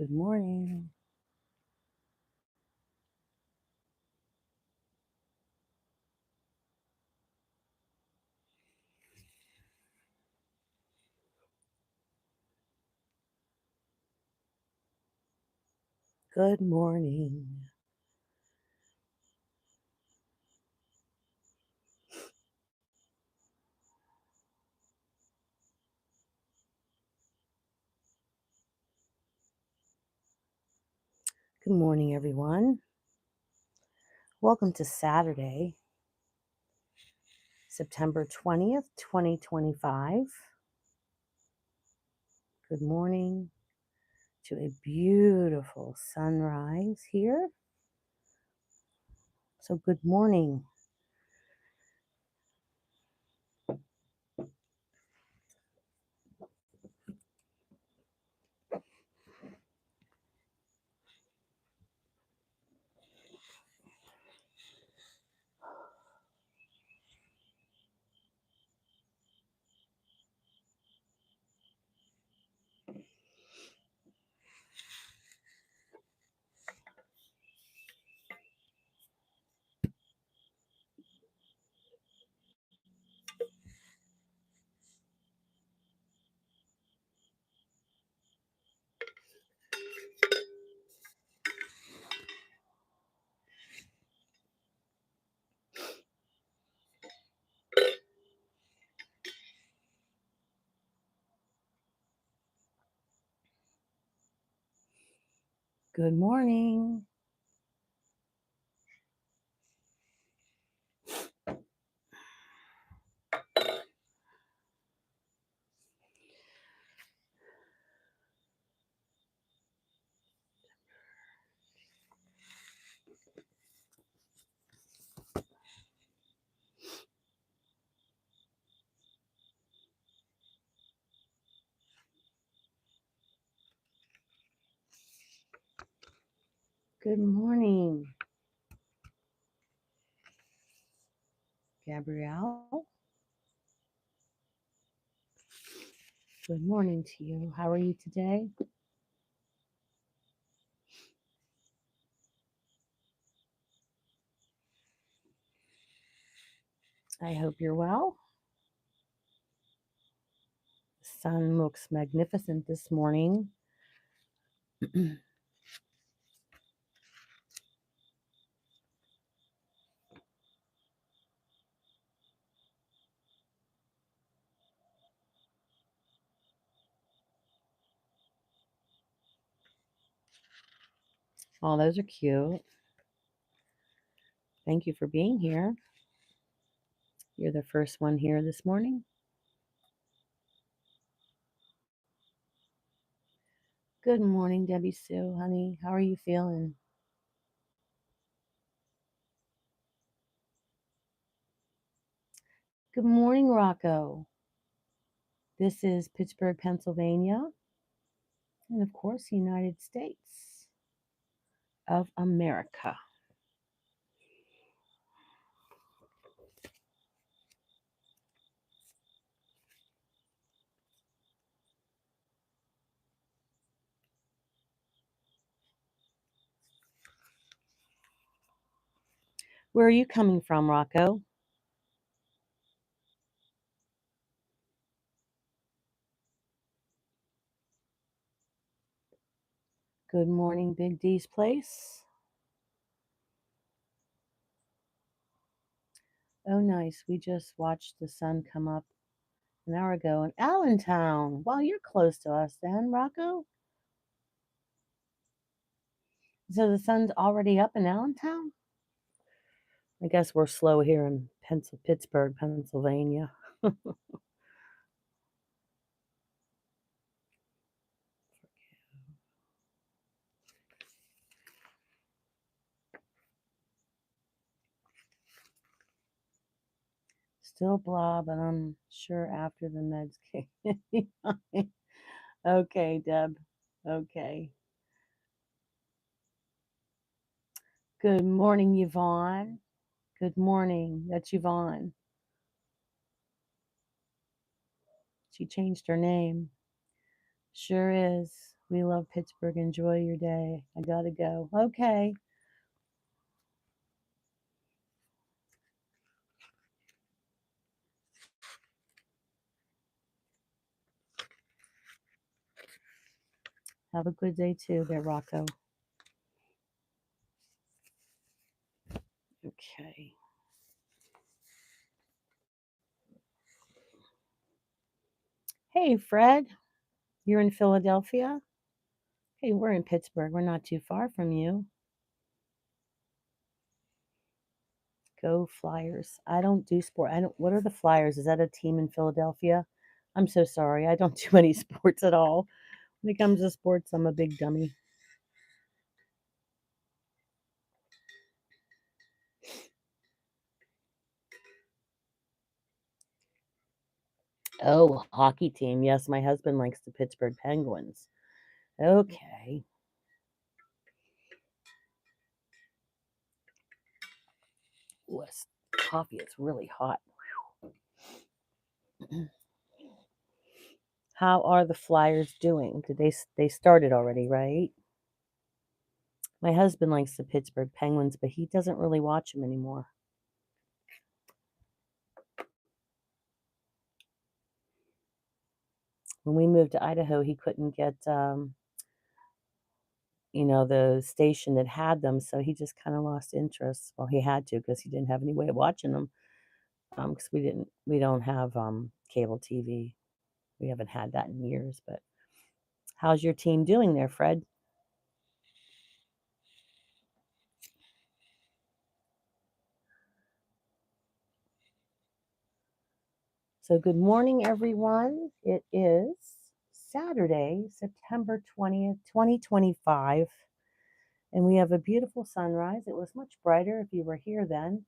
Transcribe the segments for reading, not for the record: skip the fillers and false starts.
Good morning. Good morning. Good morning, everyone. Welcome to Saturday, September 20th, 2025. Good morning to a beautiful sunrise here. So, good morning. Good morning. Good morning, Gabrielle. Good morning to you. How are you today? I hope you're well. The sun looks magnificent this morning. Oh, those are cute. Thank you for being here. You're the first one here this morning. Good morning, Debbie Sue, honey. How are you feeling? Good morning, Rocco. This is Pittsburgh, Pennsylvania, and of course, the United States of America. Where are you coming from, Rocco? Good morning, Big D's place. Oh, nice. We just watched the sun come up an hour ago in Allentown. Well, you're close to us then, Rocco. So the sun's already up in Allentown? I guess we're slow here in Pittsburgh, Pennsylvania. Still blah, but I'm sure after the meds kick in. Okay, Deb. Okay. Good morning, Yvonne. Good morning. That's Yvonne. She changed her name. Sure is. We love Pittsburgh. Enjoy your day. I gotta go. Okay. Have a good day too, there, Rocco. Okay. Hey, Fred. You're in Philadelphia? Hey, we're in Pittsburgh. We're not too far from you. Go Flyers. I don't do sport. I don't. What are the Flyers? Is that a team in Philadelphia? I'm so sorry. I don't do any sports at all. When it comes to sports, I'm a big dummy. Oh, hockey team. Yes, my husband likes the Pittsburgh Penguins. Okay. Ooh, this coffee is really hot. How are the Flyers doing? Did they started already, right? My husband likes the Pittsburgh Penguins, but he doesn't really watch them anymore. When we moved to Idaho, he couldn't get the station that had them, so he just kind of lost interest. Well, he had to because he didn't have any way of watching them. Because we don't have cable TV. We haven't had that in years. But how's your team doing there, Fred? So good morning, everyone. It is Saturday, September 20th, 2025, and we have a beautiful sunrise. It was much brighter if you were here then.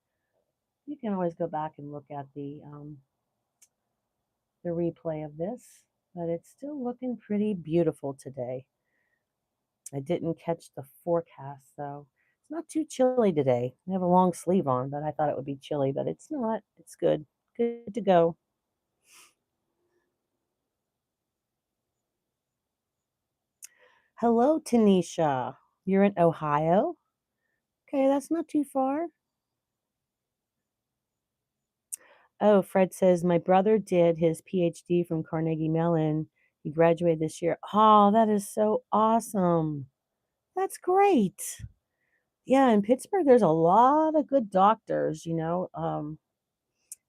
You can always go back and look at the replay of this, but it's still looking pretty beautiful today. I didn't catch the forecast, though. It's not too chilly today. I have a long sleeve on, but I thought it would be chilly, but it's not. It's good. Good to go. Hello, Tanisha. You're in Ohio? Okay, that's not too far. Oh, Fred says, my brother did his PhD from Carnegie Mellon. He graduated this year. Oh, that is so awesome. That's great. Yeah, in Pittsburgh, there's a lot of good doctors.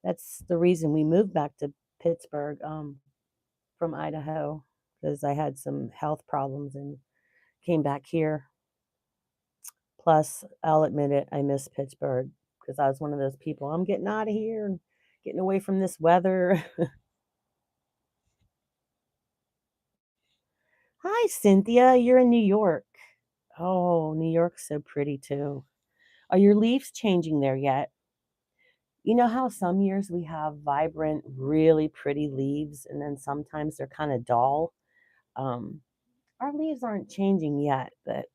That's the reason we moved back to Pittsburgh from Idaho because I had some health problems and came back here. Plus, I'll admit it, I miss Pittsburgh because I was one of those people. I'm getting out of here and getting away from this weather. Hi, Cynthia. You're in New York. Oh, New York's so pretty too. Are your leaves changing there yet? You know how some years we have vibrant, really pretty leaves, and then sometimes they're kind of dull? Um, our leaves aren't changing yet, but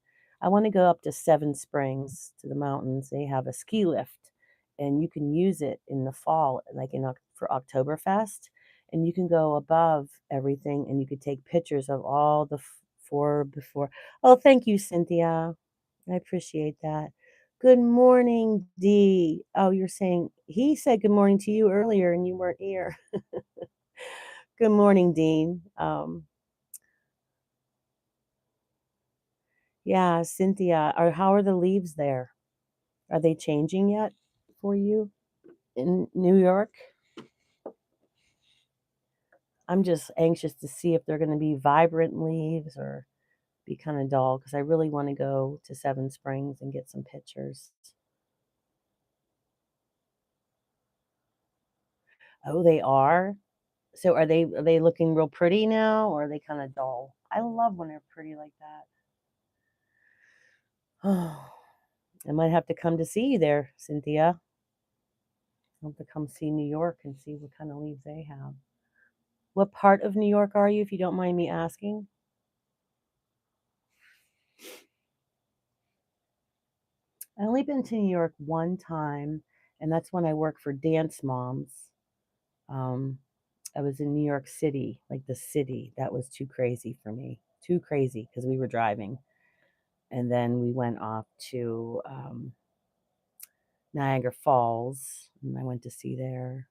I want to go up to Seven Springs to the mountains. They have a ski lift, and you can use it in the fall, like for Oktoberfest, and you can go above everything, and you could take pictures of all the four before. Oh, thank you, Cynthia. I appreciate that. Good morning, Dee. Oh, you're saying he said good morning to you earlier, and you weren't here. Good morning, Dean. Yeah, Cynthia, how are the leaves there? Are they changing yet for you in New York? I'm just anxious to see if they're going to be vibrant leaves or be kind of dull because I really want to go to Seven Springs and get some pictures. Oh, they are. So are they looking real pretty now or are they kind of dull? I love when they're pretty like that. Oh, I might have to come to see you there, Cynthia. I'll have to come see New York and see what kind of leaves they have. What part of New York are you, if you don't mind me asking? I only been to New York one time, and that's when I worked for Dance Moms. Um, I was in New York City, like the city. That was too crazy for me. too crazy because we were driving. And then we went off to Niagara Falls, and I went to see there.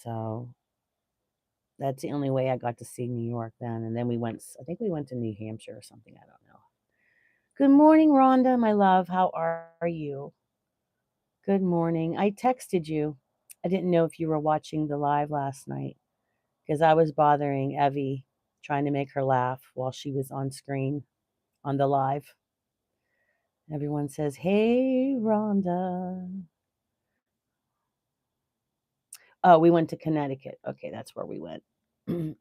So that's the only way I got to see New York then. And then I think we went to New Hampshire or something. I don't know. Good morning, Rhonda, my love. How are you? Good morning. I texted you. I didn't know if you were watching the live last night because I was bothering Evie, trying to make her laugh while she was on screen on the live. Everyone says, "Hey, Rhonda." Oh, we went to Connecticut. Okay, that's where we went.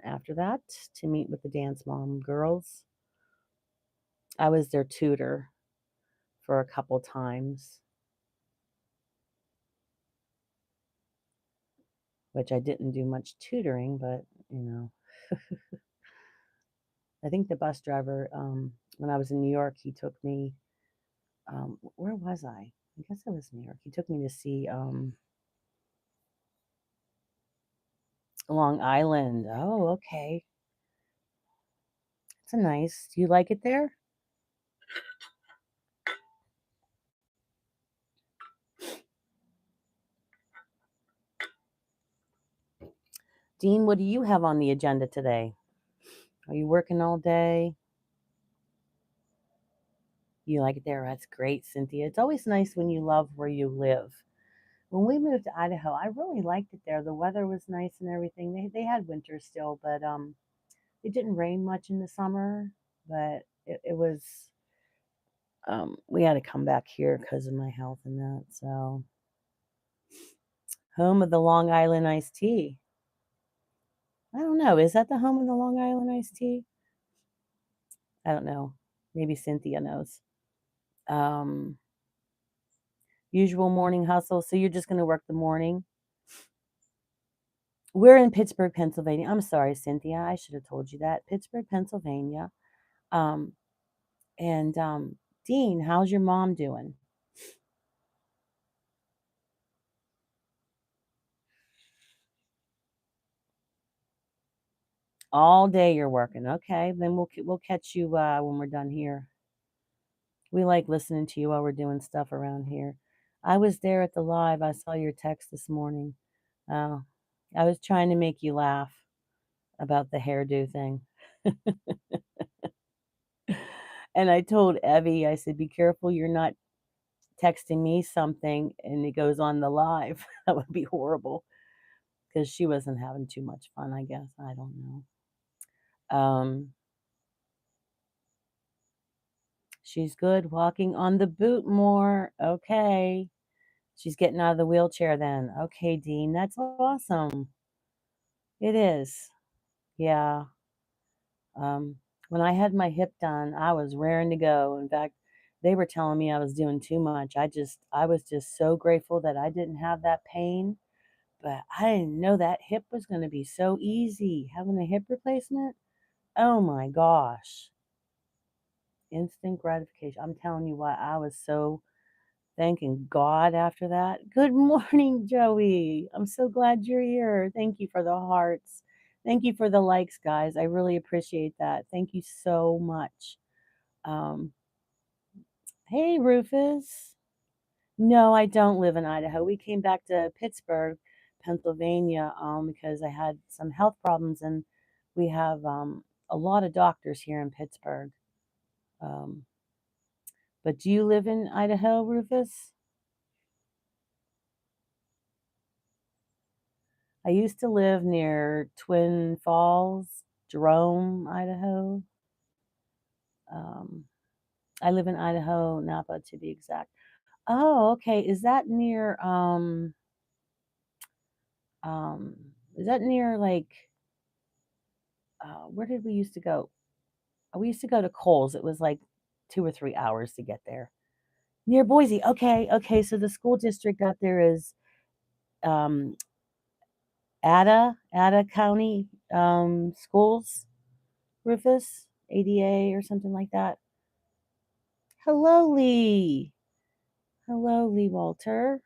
After that, to meet with the Dance Mom girls. I was their tutor for a couple times, which I didn't do much tutoring, but I think the bus driver, when I was in New York, he took me. Where was I? I guess it was New York. He took me to see Long Island. Oh, okay. It's a nice. Do you like it there? Dean, what do you have on the agenda today? Are you working all day? You like it there? That's great, Cynthia. It's always nice when you love where you live. When we moved to Idaho, I really liked it there. The weather was nice and everything. They had winter still, but it didn't rain much in the summer. But it was we had to come back here because of my health and that. So home of the Long Island iced tea. I don't know. Is that the home of the Long Island iced tea? I don't know. Maybe Cynthia knows. Um, Usual morning hustle. So you're just going to work the morning. We're in Pittsburgh, Pennsylvania. I'm sorry, Cynthia. I should have told you that. Pittsburgh, Pennsylvania. Um, and Dean, how's your mom doing? All day you're working. Okay, then we'll catch you when we're done here. We like listening to you while we're doing stuff around here. I was there at the live. I saw your text this morning. Uh, I was trying to make you laugh about the hairdo thing. And I told Evie, I said, be careful you're not texting me something and it goes on the live. That would be horrible because she wasn't having too much fun, I guess. I don't know. She's good walking on the boot more. Okay. She's getting out of the wheelchair then. Okay, Dean, that's awesome. It is. Yeah. When I had my hip done, I was raring to go. In fact, they were telling me I was doing too much. I was just so grateful that I didn't have that pain, but I didn't know that hip was going to be so easy. Having a hip replacement? Oh my gosh. Instant gratification. I'm telling you what, I was so thanking God after that. Good morning, Joey. I'm so glad you're here. Thank you for the hearts. Thank you for the likes, guys. I really appreciate that. Thank you so much. Um, hey, Rufus. No, I don't live in Idaho. We came back to Pittsburgh, Pennsylvania, because I had some health problems, and we have a lot of doctors here in Pittsburgh. Um, but do you live in Idaho, Rufus? I used to live near Twin Falls, Jerome, Idaho. Um, I live in Idaho, Napa to be exact. Oh, okay. Um, is that near like where did we used to go? We used to go to Coles. It was like 2 or 3 hours to get there. Near Boise. Okay, okay. So the school district out there is um Ada County schools, Rufus, ADA or something like that. Hello, Lee. Hello, Lee Walter.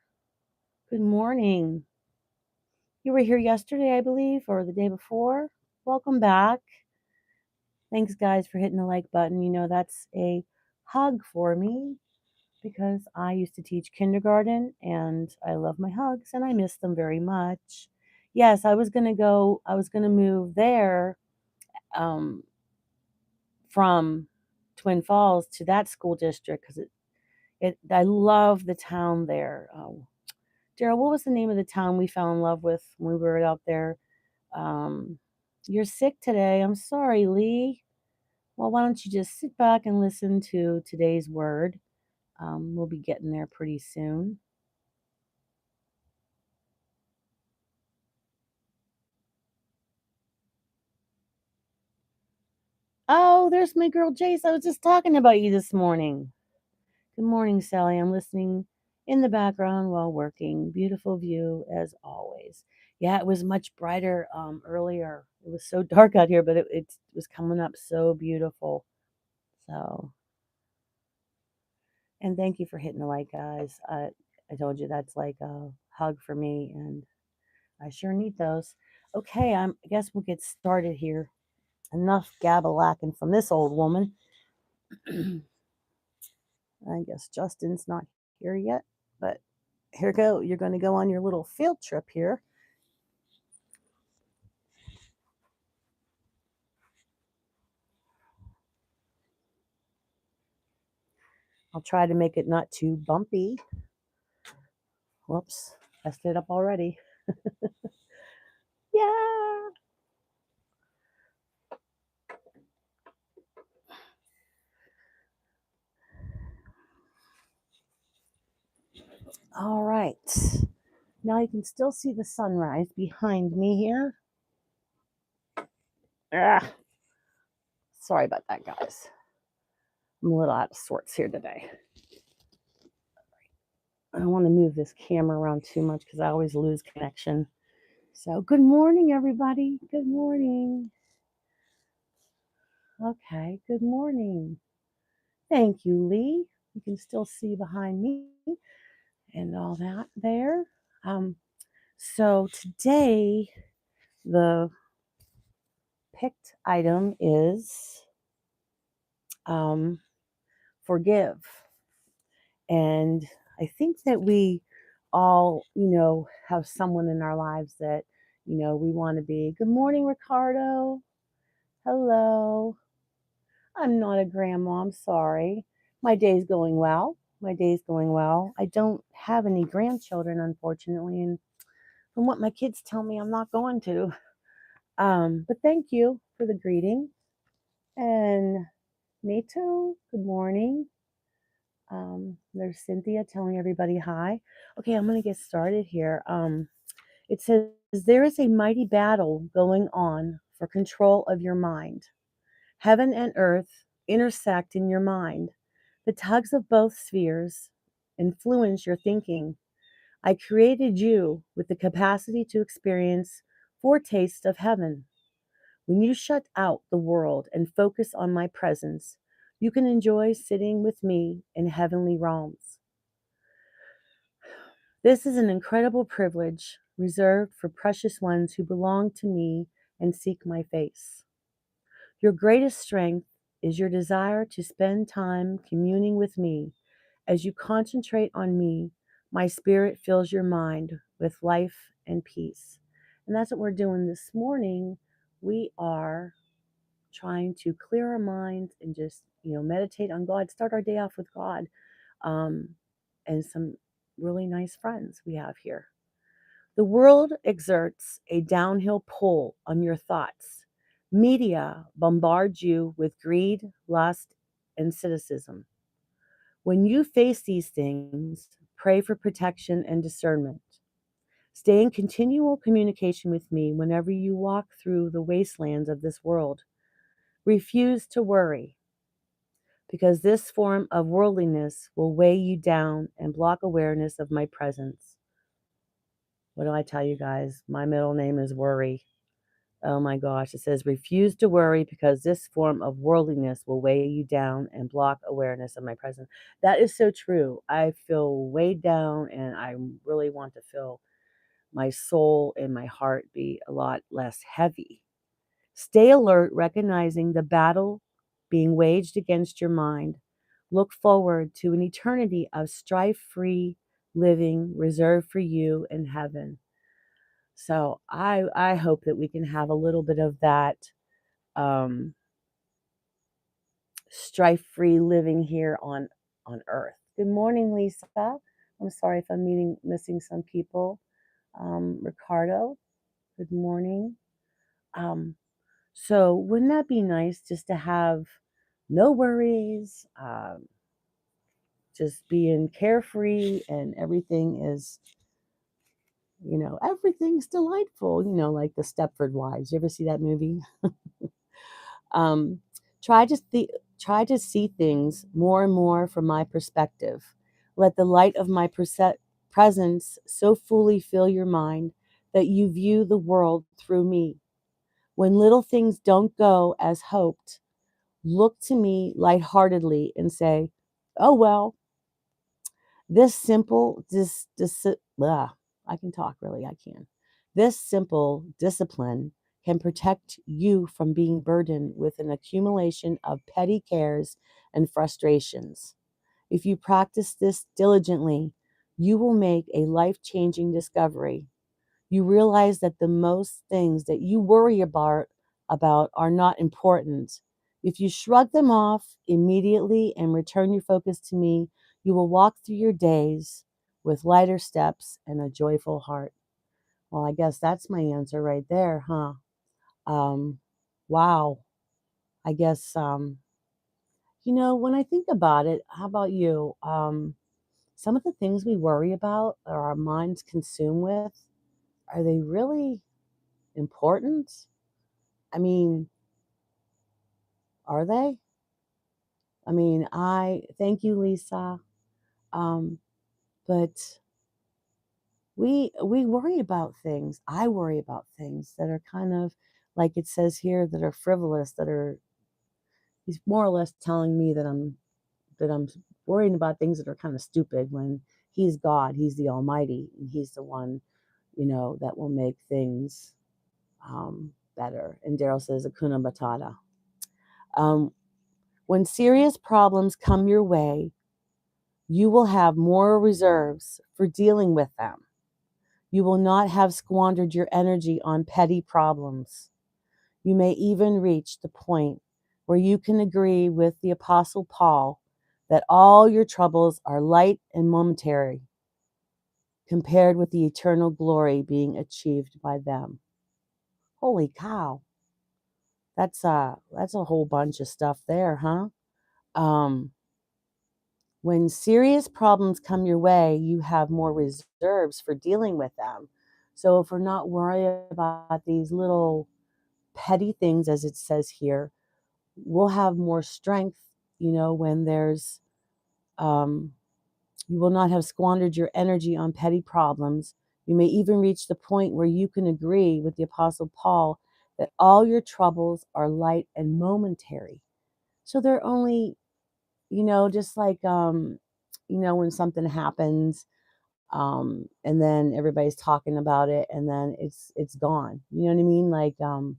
Good morning. You were here yesterday, I believe, or the day before. Welcome back. Thanks, guys, for hitting the like button. That's a hug for me because I used to teach kindergarten and I love my hugs and I miss them very much. Yes, I was going to move there um, from Twin Falls to that school district because I love the town there. Daryl, what was the name of the town we fell in love with when we were out there? Um, you're sick today. I'm sorry, Lee. Well, why don't you just sit back and listen to today's word? We'll be getting there pretty soon. Oh, there's my girl Jace. I was just talking about you this morning. Good morning, Sally. I'm listening in the background while working. Beautiful view as always. Yeah, it was much brighter earlier. It was so dark out here, but it was coming up so beautiful. So, and thank you for hitting the like, guys. I told you that's like a hug for me, and I sure need those. Okay, I guess we'll get started here. Enough gabble-lacking from this old woman. I guess Justin's not here yet, but here go. You're going to go on your little field trip here. I'll try to make it not too bumpy. Whoops, messed it up already. Yeah. All right. Now you can still see the sunrise behind me here. Ah, sorry about that, guys. I'm a little out of sorts here today. I don't want to move this camera around too much because I always lose connection. So, good morning, everybody. Good morning. Okay, good morning. Thank you, Lee. You can still see behind me and all that there. So, today, the picked item is forgive. And I think that we all, have someone in our lives that, we want to be. Good morning, Ricardo. Hello. I'm not a grandma. I'm sorry. My day's going well. My day's going well. I don't have any grandchildren, unfortunately. And from what my kids tell me, I'm not going to. But thank you for the greeting. And Nato, good morning. There's Cynthia telling everybody hi. Okay, I'm going to get started here. It says, there is a mighty battle going on for control of your mind. Heaven and earth intersect in your mind. The tugs of both spheres influence your thinking. I created you with the capacity to experience foretastes of heaven. When you shut out the world and focus on my presence, you can enjoy sitting with me in heavenly realms. This is an incredible privilege reserved for precious ones who belong to me and seek my face. Your greatest strength is your desire to spend time communing with me. As you concentrate on me, my spirit fills your mind with life and peace. And that's what we're doing this morning. We are trying to clear our minds and just, meditate on God, start our day off with God, um, and some really nice friends we have here. The world exerts a downhill pull on your thoughts. Media bombards you with greed, lust, and cynicism. When you face these things, pray for protection and discernment. Stay in continual communication with me whenever you walk through the wastelands of this world. Refuse to worry, because this form of worldliness will weigh you down and block awareness of my presence. What do I tell you guys? My middle name is Worry. Oh my gosh. It says, refuse to worry because this form of worldliness will weigh you down and block awareness of my presence. That is so true. I feel weighed down and I really want to feel my soul and my heart be a lot less heavy. Stay alert, recognizing the battle being waged against your mind. Look forward to an eternity of strife free living reserved for you in heaven. So I hope that we can have a little bit of that um, strife free living here on earth. Good morning, Lisa. I'm sorry if I'm missing some people. Ricardo, good morning. Um, so wouldn't that be nice just to have no worries, just being carefree and everything is, everything's delightful, like the Stepford Wives. You ever see that movie? Um, try to try to see things more and more from my perspective. Let the light of my presence so fully fill your mind that you view the world through me. When little things don't go as hoped, look to me lightheartedly and say, "Oh well, this simple I can talk really, I can. This simple discipline can protect you from being burdened with an accumulation of petty cares and frustrations. If you practice this diligently, you will make a life-changing discovery. You realize that the most things that you worry about are not important. If you shrug them off immediately and return your focus to me, you will walk through your days with lighter steps and a joyful heart." Well, I guess that's my answer right there, huh? Um, wow. I guess when I think about it, how about you? Some of the things we worry about or our minds consume with, are they really important? I mean, are they? I mean, I thank you, Lisa. Um, but we worry about things. I worry about things that are kind of like it says here that are frivolous, that are he's more or less telling me that I'm worrying about things that are kind of stupid when he's God, he's the Almighty, and he's the one, that will make things better. And Daryl says Akuna Matata. Um, when serious problems come your way, you will have more reserves for dealing with them. You will not have squandered your energy on petty problems. You may even reach the point where you can agree with the Apostle Paul that all your troubles are light and momentary compared with the eternal glory being achieved by them. Holy cow. That's a whole bunch of stuff there, huh? Um, when serious problems come your way, you have more reserves for dealing with them. So if we're not worried about these little petty things, as it says here, we'll have more strength, when um, you will not have squandered your energy on petty problems. You may even reach the point where you can agree with the Apostle Paul that all your troubles are light and momentary. So they're only, just like, when something happens, and then everybody's talking about it and then it's gone. You know what I mean? Like, um,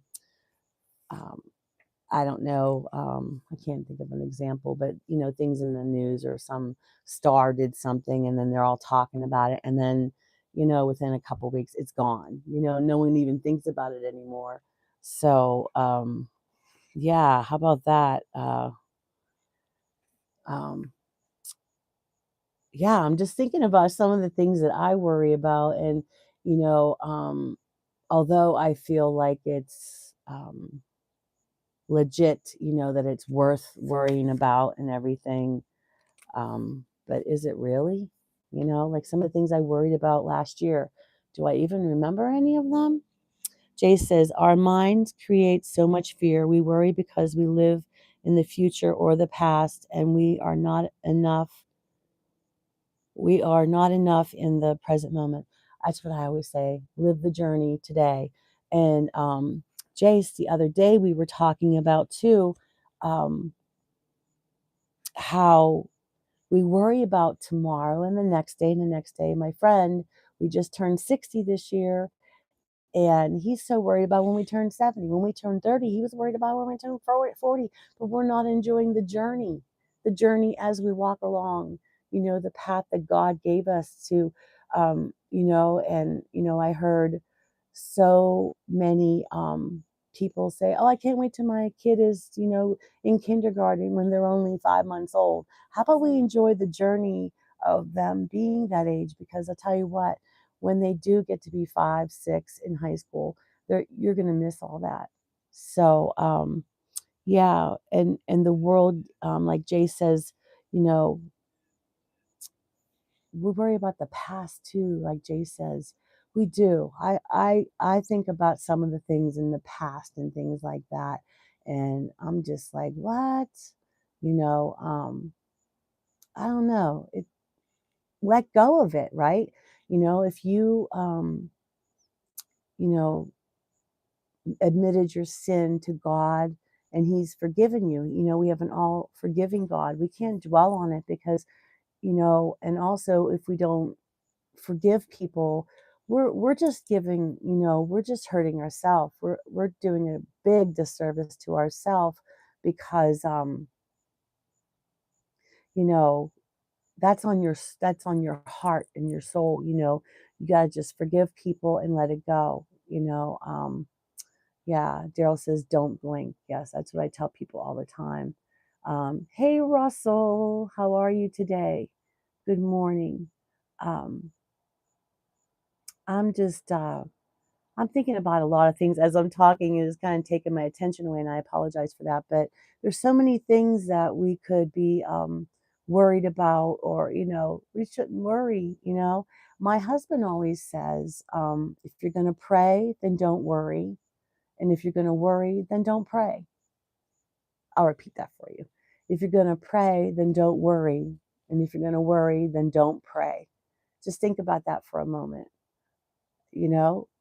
I don't know. I can't think of an example, but things in the news or some star did something and then they're all talking about it. And then, within a couple weeks, it's gone. No one even thinks about it anymore. So, yeah, how about that? Um, yeah, I'm just thinking about some of the things that I worry about. And, although I feel like it's, legit, that it's worth worrying about and everything. But is it really? Like some of the things I worried about last year, do I even remember any of them? Jay says, our minds create so much fear. We worry because we live in the future or the past, and we are not enough in the present moment. That's what I always say. Live the journey today. And Jace, the other day we were talking about too, um, how we worry about tomorrow and the next day and the next day. My friend, We just turned 60 this year, and he's so worried about when we turn 70. When we turn 30, he was worried about when we turn 40, but we're not enjoying the journey as we walk along, the path that God gave us to, and, I heard so many people say, oh, I can't wait till my kid is, in kindergarten when they're only 5 months old. How about we enjoy the journey of them being that age? Because I'll tell you what, when they do get to be 5, 6 in high school, you're going to miss all that. So, yeah, and the world, like Jay says, you know, we worry about the past too, like Jay says. We do. I think about some of the things in the past and things like that, and I'm just like, what? You know, I don't know. Let go of it, right? If you you know, admitted your sin to God and He's forgiven you. We have an all forgiving God. We can't dwell on it because, and also if we don't forgive people, we're just giving, we're just hurting ourselves. We're doing a big disservice to ourselves because you know, that's on your heart and your soul. You gotta just forgive people and let it go. Yeah, Daryl says, don't blink. Yes, that's what I tell people all the time. Hey, Russell, how are you today? Good morning. Um, I'm just, I'm thinking about a lot of things as I'm talking, and it's kind of taking my attention away, and I apologize for that. But there's so many things that we could be worried about, or, we shouldn't worry. My husband always says, if you're going to pray, then don't worry. And if you're going to worry, then don't pray. I'll repeat that for you. If you're going to pray, then don't worry. And if you're going to worry, then don't pray. Just think about that for a moment.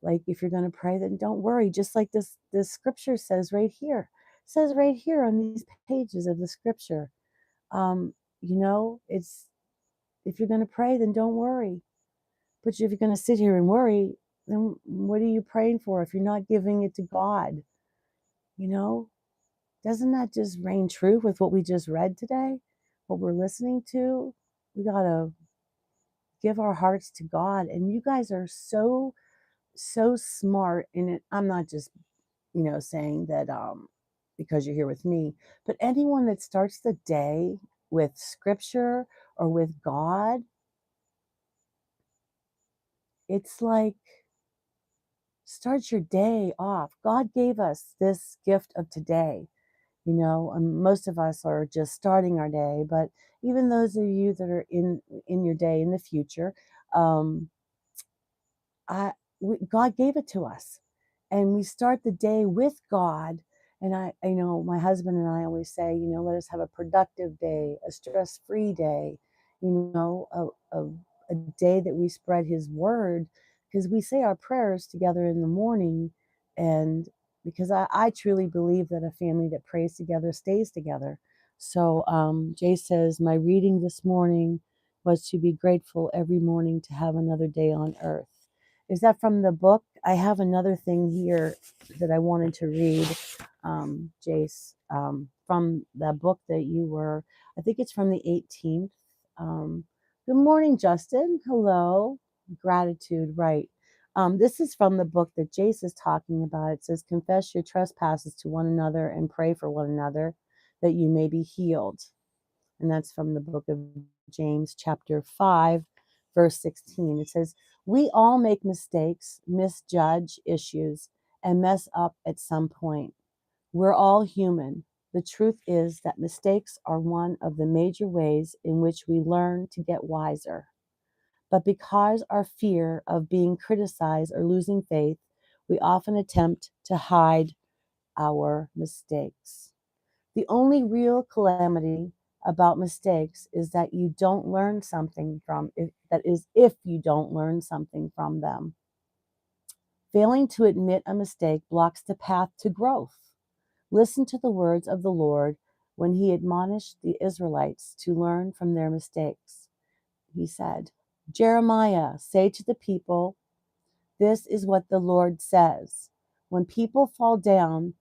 Like if you're going to pray, then don't worry. Just like this scripture says right here. It says right here on these pages of the scripture. It's if you're going to pray, then don't worry. But if you're going to sit here and worry, then what are you praying for if you're not giving it to God? You know, Doesn't that just reign true with what we just read today? What we're listening to? We got to give our hearts to God. And you guys are so, so smart in it. I'm not just, saying that because you're here with me, but anyone that starts the day with scripture or with God, it's like start your day off. God gave us this gift of today. Most of us are just starting our day, but even those of you that are in your day in the future, um, God gave it to us, and we start the day with God. And I know my husband and I always say, let us have a productive day, a stress-free day, a day that we spread His word, because we say our prayers together in the morning, and because I truly believe that a family that prays together stays together. So Jay says, my reading this morning was to be grateful every morning to have another day on earth. Is that from the book? I have another thing here that I wanted to read, Jace, from the book that I think it's from the 18th. Good morning, Justin. Hello. Gratitude, right. This is from the book that Jace is talking about. It says, confess your trespasses to one another and pray for one another that you may be healed. And that's from the book of James, chapter 5, verse 16. It says, we all make mistakes, misjudge issues, and mess up at some point. We're all human. The truth is that mistakes are one of the major ways in which we learn to get wiser. But because our fear of being criticized or losing faith, we often attempt to hide our mistakes. The only real calamity about mistakes is that you don't learn something from it. That is, if you don't learn something from them. Failing to admit a mistake blocks the path to growth. Listen to the words of the Lord when He admonished the Israelites to learn from their mistakes. He said, Jeremiah, say to the people, this is what the Lord says. When people fall down,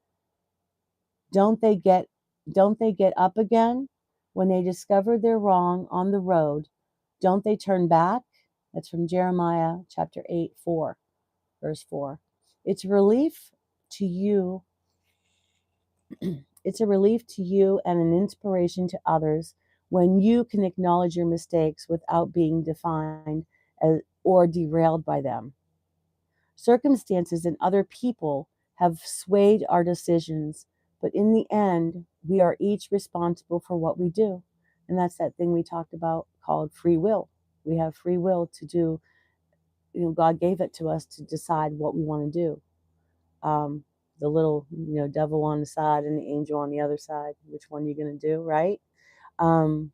don't they get don't they get up again? When they discover they're wrong on the road, don't they turn back? That's from Jeremiah chapter 8, 4, verse 4. It's relief to you. It's a relief to you and an inspiration to others when you can acknowledge your mistakes without being defined or derailed by them. Circumstances and other people have swayed our decisions, but in the end, we are each responsible for what we do. And that's that thing we talked about called free will. We have free will to do, God gave it to us to decide what we want to do. The little, devil on the side and the angel on the other side, which one are you going to do, right? Um,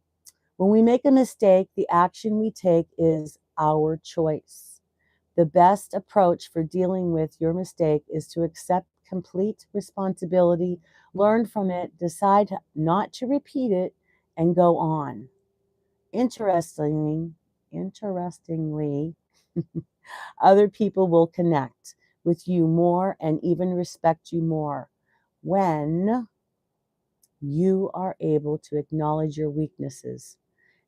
when we make a mistake, the action we take is our choice. The best approach for dealing with your mistake is to accept complete responsibility, learn from it, decide not to repeat it, and go on. Interestingly, other people will connect with you more and even respect you more when you are able to acknowledge your weaknesses,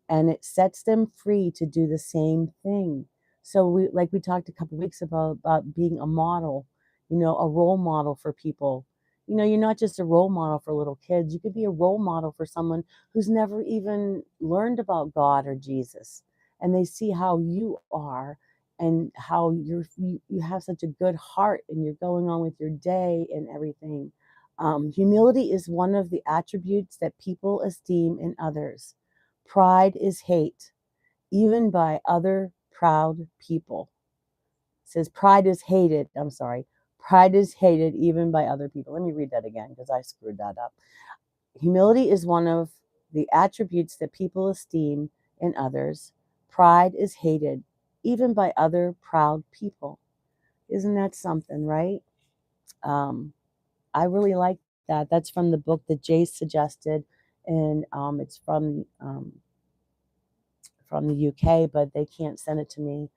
and it sets them free to do the same thing. So we talked a couple weeks about being a model, a role model for people. You're not just a role model for little kids. You could be a role model for someone who's never even learned about God or Jesus, and they see how you are and how you have such a good heart and you're going on with your day and everything. Humility is one of the attributes that people esteem in others. Pride is hate, even by other proud people. It says pride is hated. I'm sorry. Pride is hated even by other people. Let me read that again because I screwed that up. Humility is one of the attributes that people esteem in others. Pride is hated even by other proud people. Isn't that something, right? I really like that. That's from the book that Jay suggested, and it's from the UK, but they can't send it to me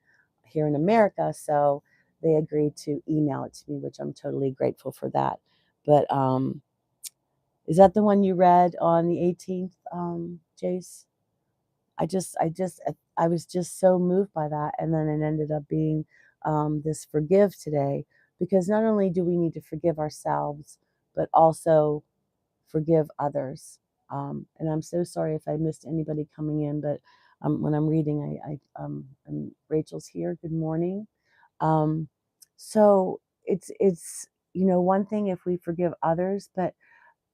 here in America, so they agreed to email it to me, which I'm totally grateful for that. But is that the one you read on the 18th, Jace? I was just so moved by that, and then it ended up being this forgive today, because not only do we need to forgive ourselves, but also forgive others. And I'm so sorry if I missed anybody coming in, but when I'm reading, and Rachel's here. Good morning. Um, so it's one thing if we forgive others, but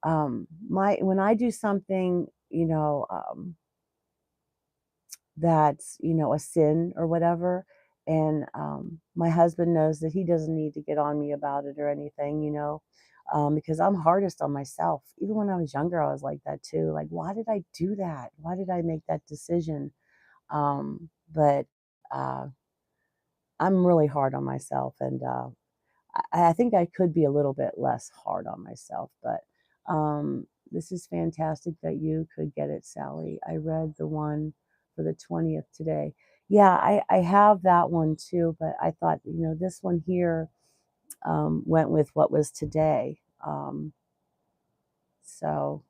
my when I do something, that's a sin or whatever, and my husband knows that he doesn't need to get on me about it or anything, because I'm hardest on myself. Even when I was younger, I was like that too. Like, why did I do that? Why did I make that decision? But I'm really hard on myself, and I think I could be a little bit less hard on myself. But this is fantastic that you could get it, Sally. I read the one for the 20th today. Yeah, I have that one too, but I thought, this one here went with what was today. So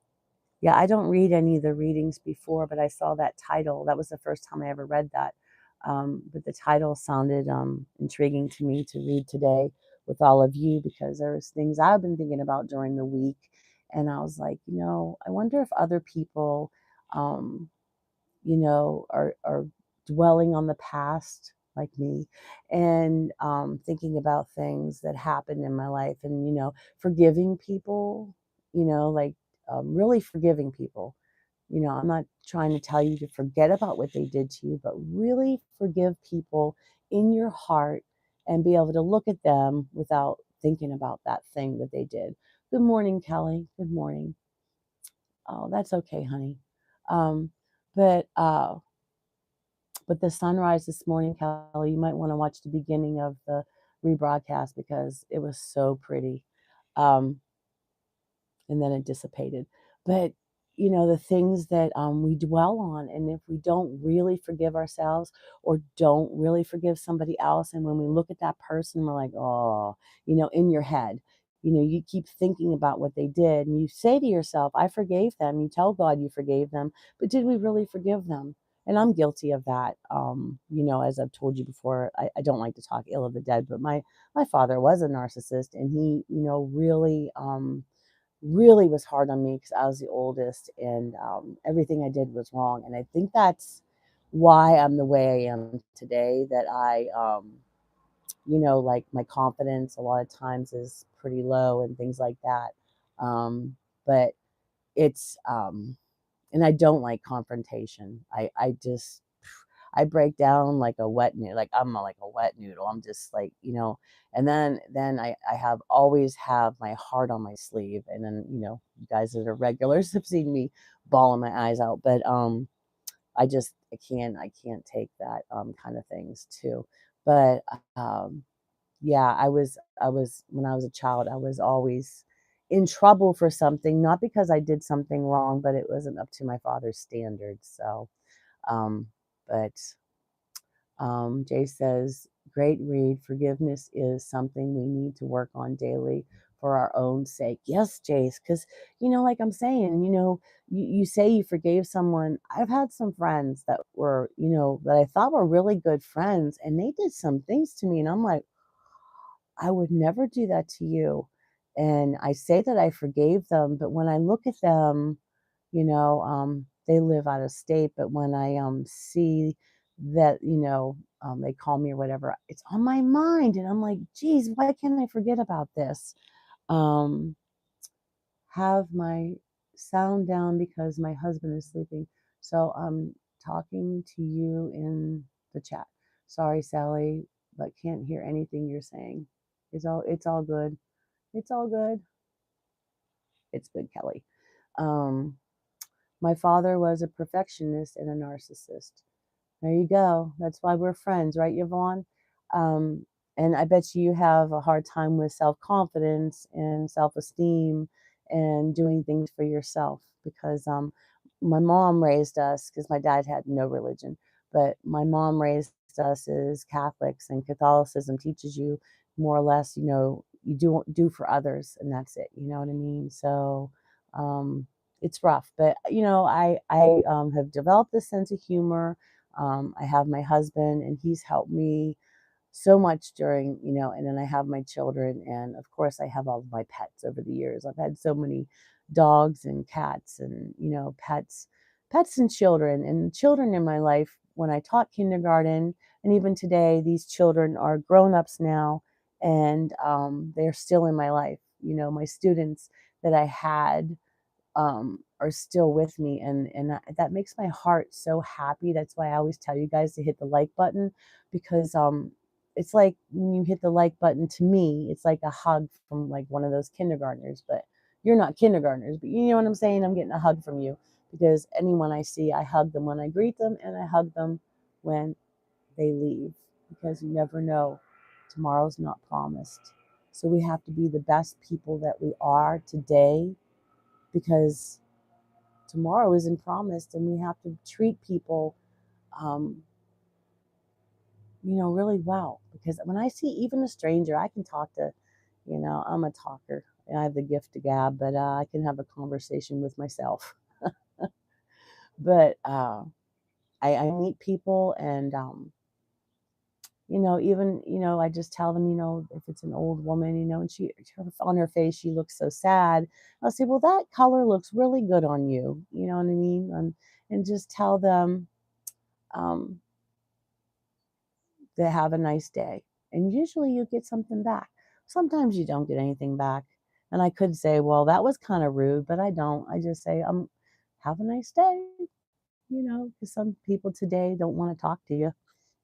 yeah, I don't read any of the readings before, but I saw that title. That was the first time I ever read that. But the title sounded intriguing to me to read today with all of you, because there's things I've been thinking about during the week. And I was like, I wonder if other people, um, are dwelling on the past like me, and thinking about things that happened in my life, and forgiving people, like really forgiving people. I'm not trying to tell you to forget about what they did to you, but really forgive people in your heart and be able to look at them without thinking about that thing that they did. Good morning, Kelly. Good morning. Oh, that's okay, honey. Um, but the sunrise this morning, Kelly, you might want to watch the beginning of the rebroadcast because it was so pretty. Um, and then it dissipated. But the things that we dwell on. And if we don't really forgive ourselves or don't really forgive somebody else, and when we look at that person, we're like, oh, in your head, you keep thinking about what they did, and you say to yourself, I forgave them. You tell God you forgave them, but did we really forgive them? And I'm guilty of that. As I've told you before, I don't like to talk ill of the dead, but my father was a narcissist, and he, really was hard on me because I was the oldest, and everything I did was wrong. And I think that's why I'm the way I am today. That like my confidence a lot of times is pretty low and things like that. But it's, and I don't like confrontation. I break down like a wet noodle. Like I'm like a wet noodle. I'm just like, and then I have always have my heart on my sleeve. And then, you guys that are regulars have seen me bawling my eyes out. But I can't take that kind of things too. But yeah, I was when I was a child, I was always in trouble for something, not because I did something wrong, but it wasn't up to my father's standards. So um but Jay says, great read. Forgiveness is something we need to work on daily for our own sake. Yes, Jace, because, like I'm saying, you say you forgave someone. I've had some friends that were, that I thought were really good friends, and they did some things to me. And I'm like, I would never do that to you. And I say that I forgave them, but when I look at them, they live out of state, but when I see that, they call me or whatever, it's on my mind. And I'm like, geez, why can't I forget about this? Um, have my sound down because my husband is sleeping. So I'm talking to you in the chat. Sorry, Sally, but can't hear anything you're saying. It's all good. It's all good. It's good, Kelly. Um, my father was a perfectionist and a narcissist. There you go. That's why we're friends, right, Yvonne? Um, and I bet you have a hard time with self confidence and self esteem and doing things for yourself because my mom raised us, because my dad had no religion, but my mom raised us as Catholics, and Catholicism teaches you more or less, you do for others, and that's it. You know what I mean? So it's rough, but I have developed this sense of humor. I have my husband, and he's helped me so much during, and then I have my children. And of course, I have all of my pets over the years. I've had so many dogs and cats and, pets and children. And children in my life, when I taught kindergarten, and even today, these children are grown ups now, and they're still in my life. My students that I had are still with me, and that makes my heart so happy. That's why I always tell you guys to hit the like button, because it's like when you hit the like button, to me it's like a hug from like one of those kindergartners. But you're not kindergartners, but you know what I'm saying. I'm getting a hug from you, because anyone I see, I hug them when I greet them, and I hug them when they leave, because you never know, tomorrow's not promised. So we have to be the best people that we are today, because tomorrow isn't promised, and we have to treat people um, really well. Because when I see even a stranger, I can talk to, I'm a talker, and I have the gift to gab, but I can have a conversation with myself. But I meet people, and even, I just tell them, if it's an old woman, and on her face, she looks so sad. I'll say, well, that color looks really good on you. You know what I mean? And just tell them um, to have a nice day. And usually you get something back. Sometimes you don't get anything back. And I could say, well, that was kind of rude, but I don't. I just say, have a nice day, because some people today don't want to talk to you.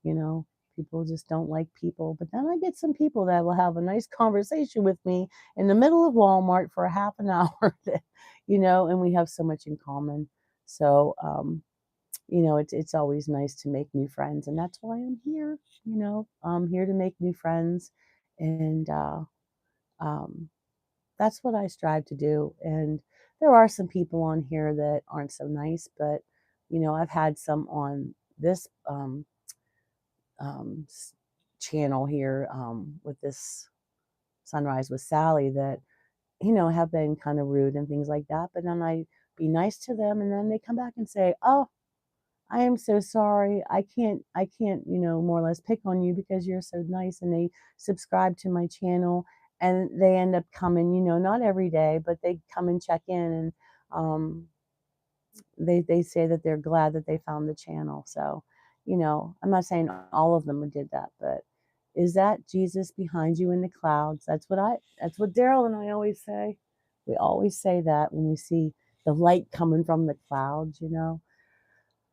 You know, people just don't like people. But then I get some people that will have a nice conversation with me in the middle of Walmart for a half an hour, and we have so much in common. So, it's always nice to make new friends, and that's why I'm here. I'm here to make new friends, and um, that's what I strive to do. And There are some people on here that aren't so nice, but I've had some on this um, s- channel here with this Sunrise with Sally that have been kind of rude and things like that. But then I be nice to them, and then they come back and say, "Oh, I am so sorry. I can't, more or less pick on you because you're so nice." And they subscribe to my channel, and they end up coming, not every day, but they come and check in, and um, they say that they're glad that they found the channel. So, I'm not saying all of them did that, but is that Jesus behind you in the clouds? That's what Daryl and I always say. We always say that when we see the light coming from the clouds.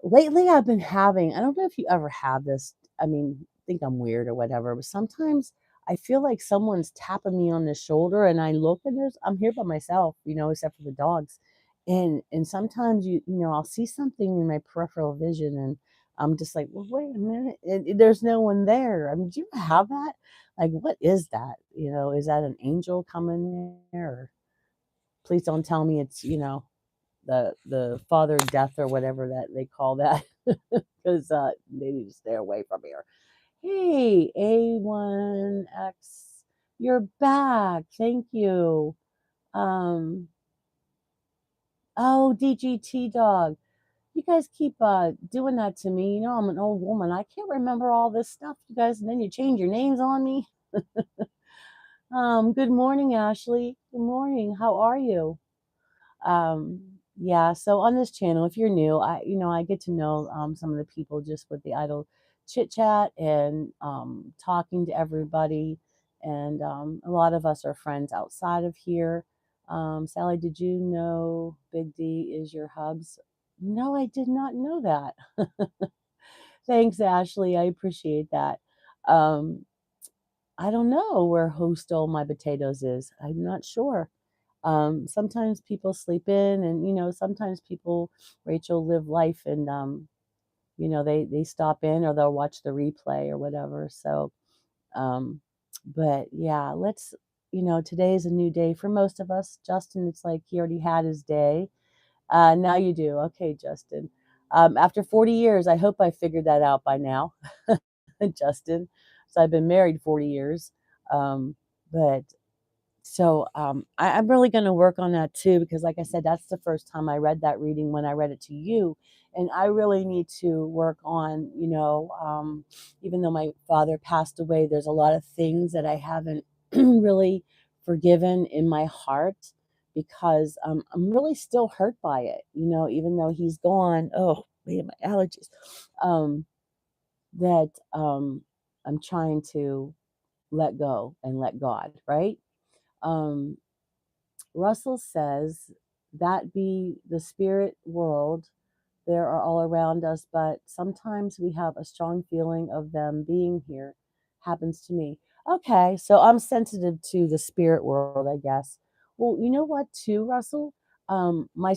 Lately, I've been having, I don't know if you ever have this. I mean, think I'm weird or whatever, but sometimes I feel like someone's tapping me on the shoulder and I look and I'm here by myself, except for the dogs. And sometimes I'll see something in my peripheral vision and I'm just like, well, wait a minute, there's no one there. I mean, do you have that? Like, what is that? Is that an angel coming there? Or please don't tell me it's, the father death or whatever that they call that, because they need to stay away from here. Hey, A1X, you're back. Thank you. Um, oh, DGT dog. You guys keep doing that to me. I'm an old woman. I can't remember all this stuff, you guys, and then you change your names on me. Good morning, Ashley. Good morning. How are you? Yeah, so on this channel, if you're new, I get to know some of the people just with the idle chit chat and talking to everybody. And a lot of us are friends outside of here. Sally, did you know Big D is your hubs? No, I did not know that. Thanks, Ashley. I appreciate that. Um, I don't know where Who Stole My Potatoes is. I'm not sure. Sometimes people sleep in, and sometimes people, Rachel, live life, and they stop in or they'll watch the replay or whatever. So, um, but yeah, today is a new day for most of us. Justin, it's like he already had his day. Now you do. Okay, Justin. After 40 years, I hope I figured that out by now, Justin. So I've been married 40 years. But so I'm really going to work on that too, because like I said, that's the first time I read that reading when I read it to you. And I really need to work on, even though my father passed away, there's a lot of things that I haven't really forgiven in my heart because I'm really still hurt by it, even though he's gone. Oh, man, my allergies. Um, that I'm trying to let go and let God, right? Um, Russell says that be the spirit world. They are all around us, but sometimes we have a strong feeling of them being here. Happens to me. Okay, so I'm sensitive to the spirit world, I guess. Well, you know what, too, Russell? My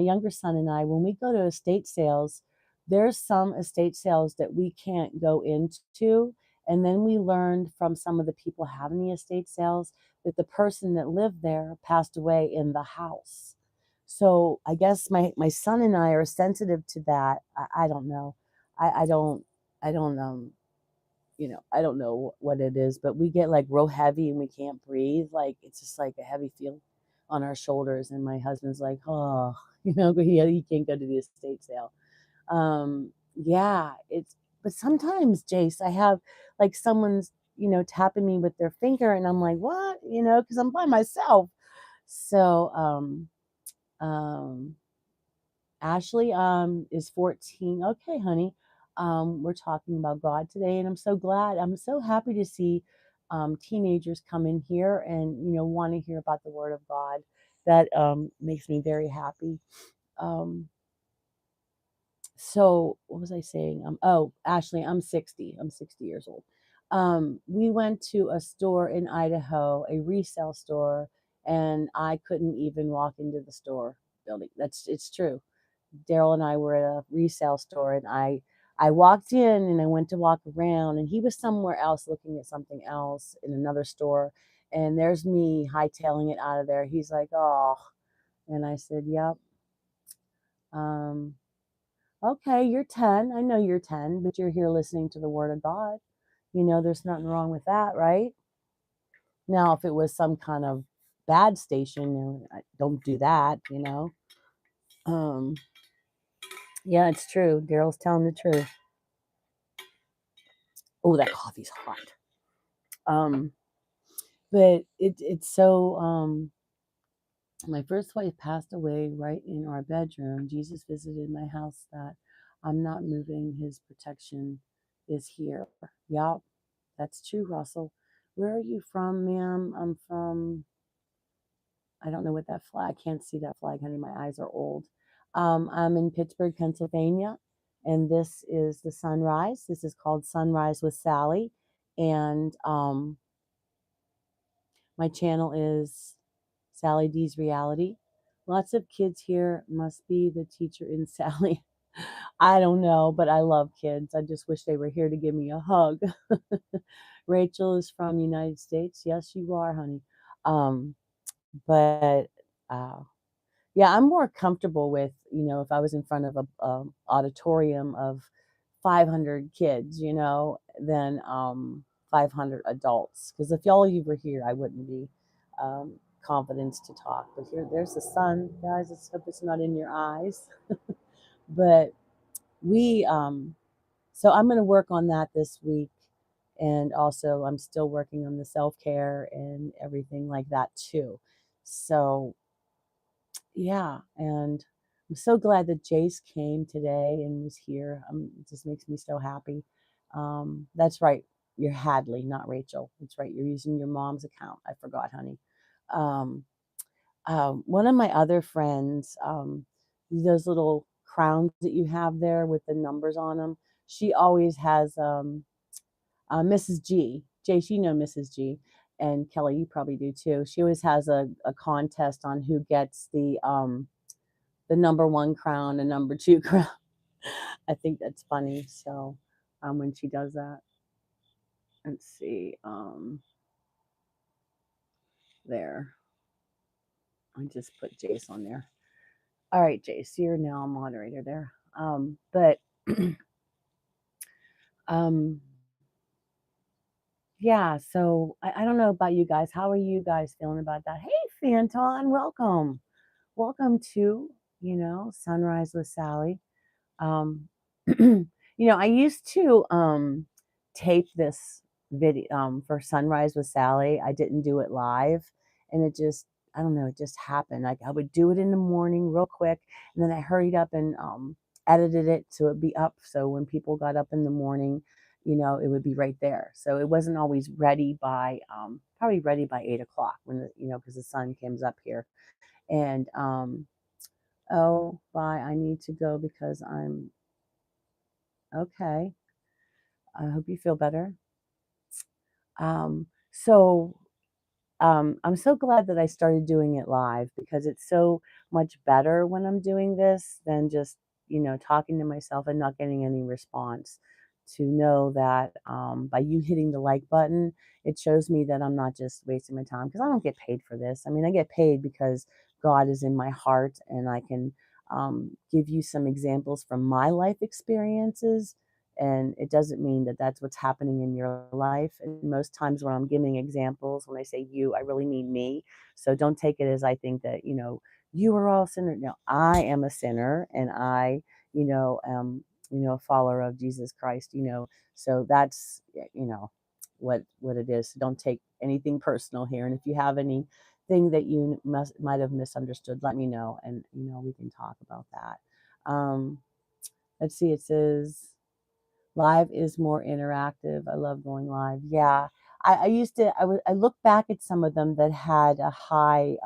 younger son, and I, when we go to estate sales, there's some estate sales that we can't go into. And then we learned from some of the people having the estate sales that the person that lived there passed away in the house. So I guess my son and I are sensitive to that. I don't know. I don't know what it is, but we get like real heavy and we can't breathe. Like it's just like a heavy feel on our shoulders. And my husband's like, oh, he can't go to the estate sale. Yeah, but sometimes, Jace, I have like someone's, tapping me with their finger and I'm like, what? Because I'm by myself. So, um, Ashley is 14. Okay, honey. We're talking about God today, and I'm so glad. I'm so happy to see teenagers come in here and want to hear about the Word of God. That makes me very happy. Um, so what was I saying? Oh, Ashley, I'm 60. I'm 60 years old. We went to a store in Idaho, a resale store, and I couldn't even walk into the store building. It's true. Daryl and I were at a resale store, and I walked in and I went to walk around, and he was somewhere else looking at something else in another store, and there's me hightailing it out of there. He's like, "Oh, And I said, yep. Um, okay, you're 10. I know you're 10, but you're here listening to the word of God. There's nothing wrong with that, right? Now, if it was some kind of bad station, don't do that. Um, yeah, it's true. Daryl's telling the truth. Oh, that coffee's hot. Um, but it's so my first wife passed away right in our bedroom. Jesus visited my house that I'm not moving. His protection is here. Yep, that's true, Russell. Where are you from, ma'am? I'm from, I don't know what that flag, I can't see that flag, honey. My eyes are old. I'm in Pittsburgh, Pennsylvania, and this is the sunrise. This is called Sunrise with Sally. And my channel is Sally D's Reality. Lots of kids here. Must be the teacher in Sally. I don't know, but I love kids. I just wish they were here to give me a hug. Rachel is from United States. Yes, you are, honey. But uh, yeah, I'm more comfortable with, if I was in front of a auditorium of 500 kids, than 500 adults. Because if all you were here, I wouldn't be confident to talk. But there's the sun, guys. Let's hope it's not in your eyes. But we, so I'm going to work on that this week. And also, I'm still working on the self care and everything like that, too. So yeah, and I'm so glad that Jace came today and was here. It just makes me so happy. That's right, you're Hadley, not Rachel. That's right, you're using your mom's account. I forgot, honey. Um, one of my other friends, those little crowns that you have there with the numbers on them, she always has Mrs. G. Jace, you know Mrs. G. And Kelly, you probably do too. She always has a contest on who gets the number one crown and number two crown. I think that's funny. So when she does that, let's see. There. I just put Jace on there. All right, Jace, you're now a moderator there. But um, yeah, so I don't know about you guys. How are you guys feeling about that? Hey, Phanton, welcome. Welcome to, Sunrise with Sally. Um, I used to tape this video for Sunrise with Sally. I didn't do it live, and I don't know, it just happened. Like I would do it in the morning real quick, and then I hurried up and edited it so it'd be up. So when people got up in the morning, it would be right there. So it wasn't always ready by probably ready by 8 o'clock when because the sun comes up here. And oh, bye. I need to go because I'm okay. I hope you feel better. So I'm so glad that I started doing it live because it's so much better when I'm doing this than just, talking to myself and not getting any response. To know that by you hitting the like button, it shows me that I'm not just wasting my time because I don't get paid for this. I mean, I get paid because God is in my heart and I can give you some examples from my life experiences, and it doesn't mean that that's what's happening in your life. And most times when I'm giving examples, when I say you, I really mean me. So don't take it as I think that, you are all sinners. No, I am a sinner, and I, am, a follower of Jesus Christ, so that's, what it is. So don't take anything personal here. And if you have anything that you might have misunderstood, let me know, and, we can talk about that. Let's see, it says, live is more interactive. I love going live. Yeah. I used to, I look back at some of them that had a high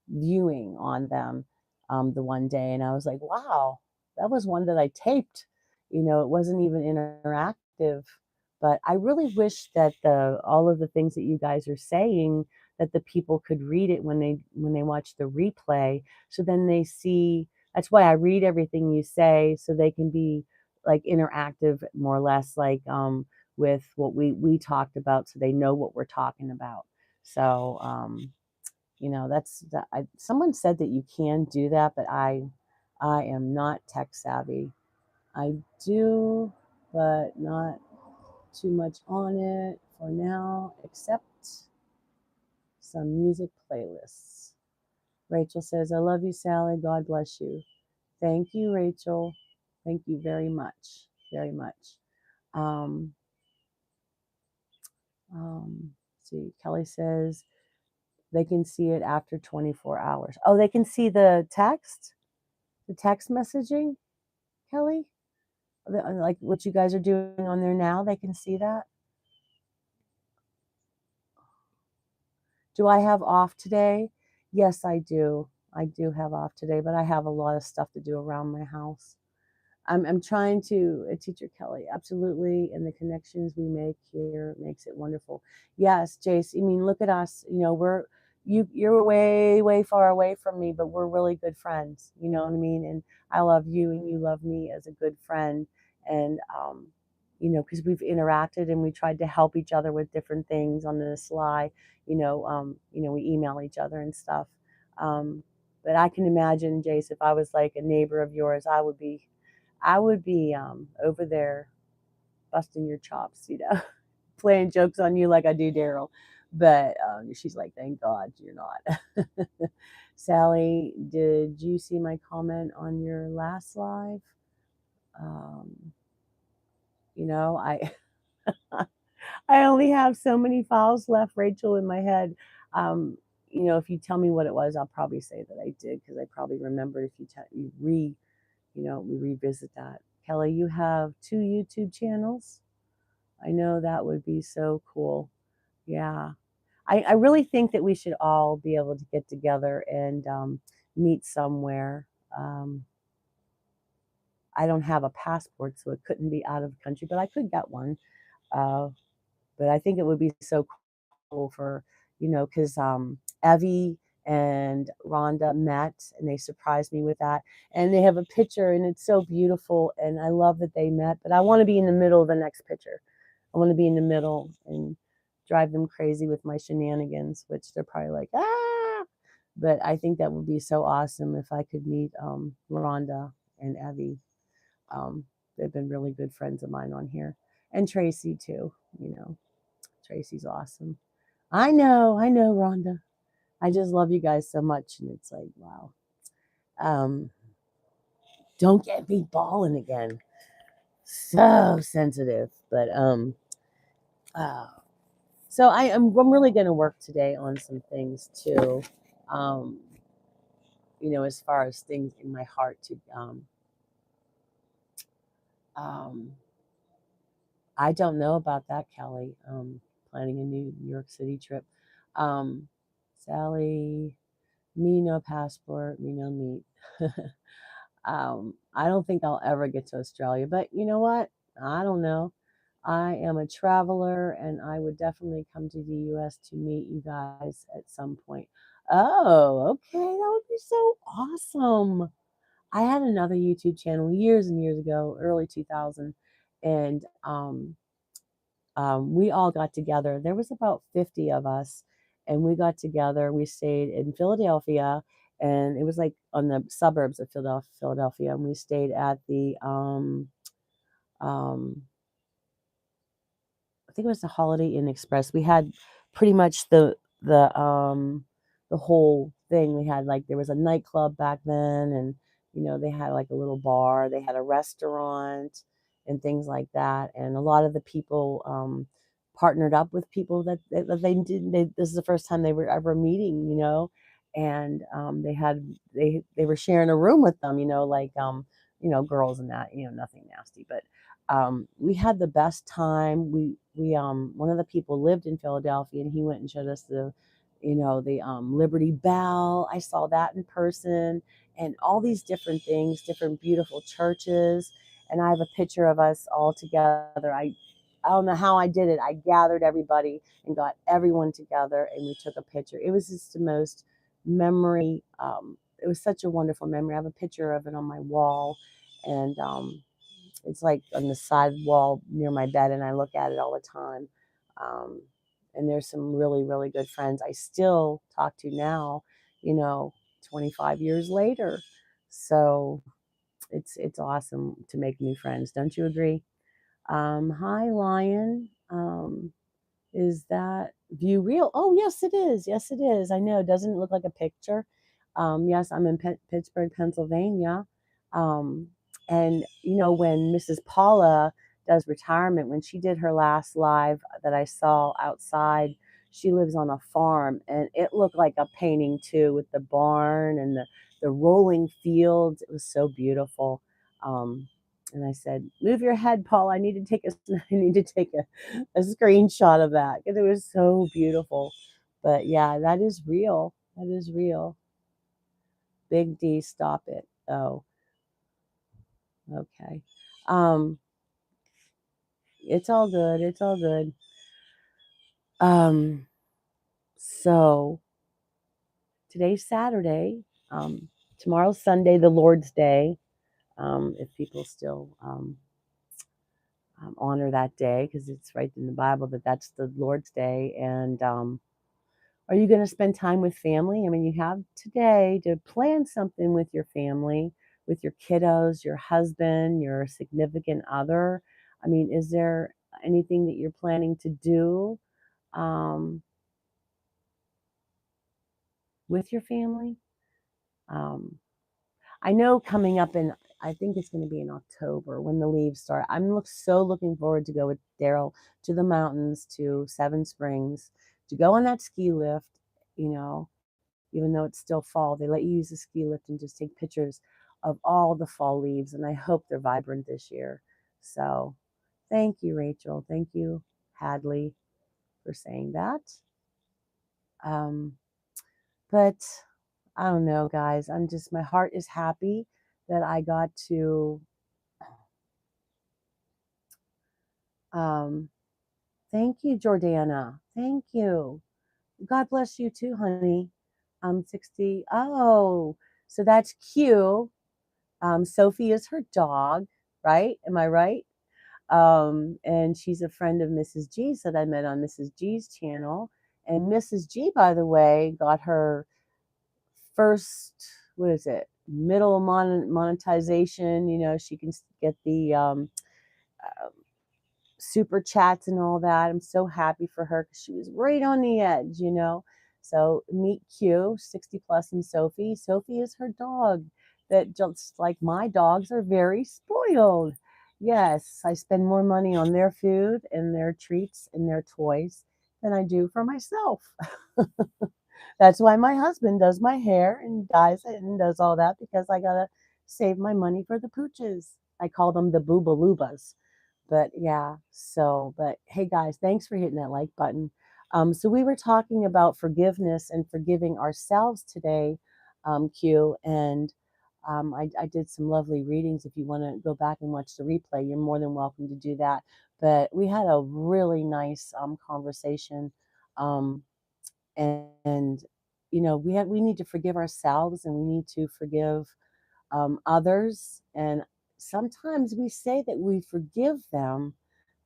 viewing on them the one day, and I was like, wow, that was one that I taped. It wasn't even interactive, but I really wish that all of the things that you guys are saying, that the people could read it when they watch the replay, so then they see. That's why I read everything you say, so they can be like interactive, more or less, like with what we talked about, so they know what we're talking about. So You know, that's that. Someone said that you can do that, but I am not tech savvy. I do, but not too much on it for now, except some music playlists. Rachel says, I love you, Sally. God bless you. Thank you, Rachel. Thank you very much. Very much. Um, see, Kelly says they can see it after 24 hours. Oh, they can see the text messaging, Kelly? Like what you guys are doing on there now, they can see that? Do I have off today? Yes, I do. I do have off today, but I have a lot of stuff to do around my house. I'm trying to, Teacher Kelly, absolutely, and the connections we make here makes it wonderful. Yes, Jace, I mean, look at us. You know, you're way, way far away from me, but we're really good friends. You know what I mean? And I love you, and you love me as a good friend. And you know, because we've interacted and we tried to help each other with different things on the sly. You know, we email each other and stuff. Um, but I can imagine, Jace, if I was like a neighbor of yours, I would be over there busting your chops, you know, playing jokes on you like I do Daryl. But she's like, thank God you're not. Sally, did you see my comment on your last live? Um, you know, I I only have so many files left, Rachel, in my head. Um, you know, if you tell me what it was, I'll probably say that I did because I probably remember if you know, we revisit that. Kelly, you have 2 YouTube channels. I know that would be so cool. Yeah. I really think that we should all be able to get together and meet somewhere. Um, I don't have a passport, so it couldn't be out of the country, but I could get one. Uh, but I think it would be so cool for, you know, because Evie and Rhonda met and they surprised me with that. And they have a picture and it's so beautiful. And I love that they met, but I want to be in the middle of the next picture. I want to be in the middle and drive them crazy with my shenanigans, which they're probably like, ah. But I think that would be so awesome if I could meet Rhonda and Evie. Um, they've been really good friends of mine on here. And Tracy, too. You know, Tracy's awesome. I know, Rhonda. I just love you guys so much. And it's like, wow. Um, don't get me balling again. So sensitive. But uh, so I'm really gonna work today on some things too. Um, you know, as far as things in my heart to um I don't know about that, Kelly. Planning a New York City trip. Um, Sally, me no passport, me no meat. I don't think I'll ever get to Australia, but you know what? I don't know. I am a traveler and I would definitely come to the US to meet you guys at some point. Oh, okay. That would be so awesome. I had another YouTube channel years and years ago, early 2000, and we all got together. There was about 50 of us, and we got together. We stayed in Philadelphia, and it was like on the suburbs of Philadelphia. And we stayed at the um, I think it was the Holiday Inn Express. We had pretty much the whole thing. We had like there was a nightclub back then, and you know they had like a little bar. They had a restaurant and things like that. And a lot of the people partnered up with people that they didn't. This is the first time they were ever meeting, you know, and they were sharing a room with them, you know, girls and that, you know, nothing nasty, but we had the best time. We one of the people lived in Philadelphia, and he went and showed us the Liberty Bell. I saw that in person, and all these different things, different beautiful churches. And I have a picture of us all together. I don't know how I did it. I gathered everybody and got everyone together, and we took a picture. It was just the most memory. It was such a wonderful memory. I have a picture of it on my wall, and it's like on the side wall near my bed, and I look at it all the time. Um, And there's some really, really good friends I still talk to now, you know, 25 years later. So it's awesome to make new friends. Don't you agree? Hi, Lion. Is that view real? Oh, yes, it is. Yes, it is. I know. Doesn't it look like a picture? Yes, I'm in Pittsburgh, Pennsylvania. Um, and, when Mrs. Paula does retirement, when she did her last live that I saw outside, she lives on a farm and it looked like a painting too, with the barn and the rolling fields. It was so beautiful. Um, and I said, "Move your head, Paul. I need to take a, I need to take a screenshot of that because it was so beautiful." But yeah, that is real. That is real. Big D, stop it. Oh, okay. Um, it's all good. It's all good. Um, so today's Saturday. Tomorrow's Sunday, the Lord's Day. If people still honor that day, because it's right in the Bible that that's the Lord's Day. And are you going to spend time with family? I mean, you have today to plan something with your family, with your kiddos, your husband, your significant other. I mean, is there anything that you're planning to do um, with your family? Um, I know coming up in, I think it's going to be in October when the leaves start. So looking forward to go with Daryl to the mountains, to Seven Springs, to go on that ski lift, you know, even though it's still fall, they let you use the ski lift and just take pictures of all the fall leaves. And I hope they're vibrant this year. So thank you, Rachel. Thank you, Hadley, for saying that. Um, but I don't know, guys. My heart is happy that I got to, um, thank you, Jordana. Thank you. God bless you too, honey. 60. Oh, so that's Q. Sophie is her dog, right? Am I right? And she's a friend of Mrs. G's that I met on Mrs. G's channel. And Mrs. G, by the way, got her first, what is it, middle monetization. She can get the uh, super chats and all that. I'm so happy for her because she was right on the edge. So meet Q, 60 plus, and Sophie. Sophie is her dog that, just like my dogs, are very spoiled. Yes, I spend more money on their food and their treats and their toys than I do for myself. That's why my husband does my hair and dyes it and does all that, because I gotta save my money for the pooches. I call them the boobalubas. But yeah, but hey guys, thanks for hitting that like button. So we were talking about forgiveness and forgiving ourselves today, Q, and I did some lovely readings. If you want to go back and watch the replay, you're more than welcome to do that. But we had a really nice conversation, um, and we need to forgive ourselves and we need to forgive others. And sometimes we say that we forgive them,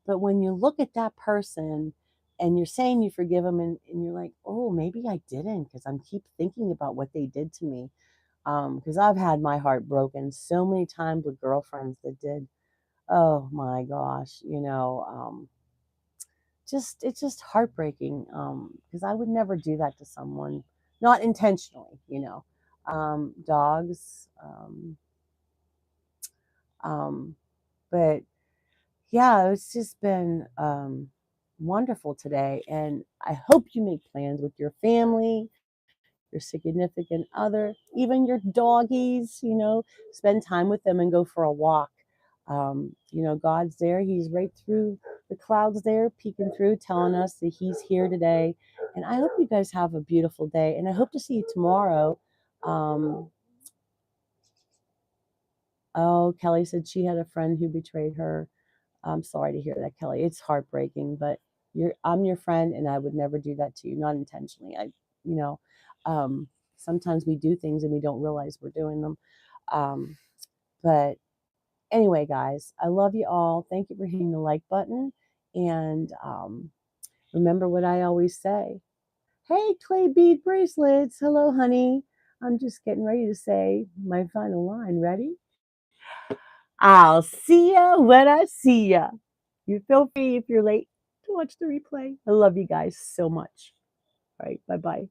but when you look at that person and you're saying you forgive them, and you're like, oh, maybe I didn't, because I'm keep thinking about what they did to me. Because I've had my heart broken so many times with girlfriends that did, oh my gosh, it's just heartbreaking. Because I would never do that to someone, not intentionally. Dogs. Um, but yeah, it's just been wonderful today. And I hope you make plans with your family, your significant other, even your doggies. Spend time with them and go for a walk. God's there. He's right through the clouds there, peeking through, telling us that He's here today. And I hope you guys have a beautiful day. And I hope to see you tomorrow. Um, oh, Kelly said she had a friend who betrayed her. I'm sorry to hear that, Kelly. It's heartbreaking, but I'm your friend and I would never do that to you, not intentionally. You know, um, Sometimes we do things and we don't realize we're doing them. Um, but anyway, guys, I love you all. Thank you for hitting the like button. And Remember what I always say. Hey, clay bead bracelets. Hello, honey. I'm just getting ready to say my final line. Ready? I'll see ya when I see ya. You feel free if you're late to watch the replay. I love you guys so much. All right, bye bye.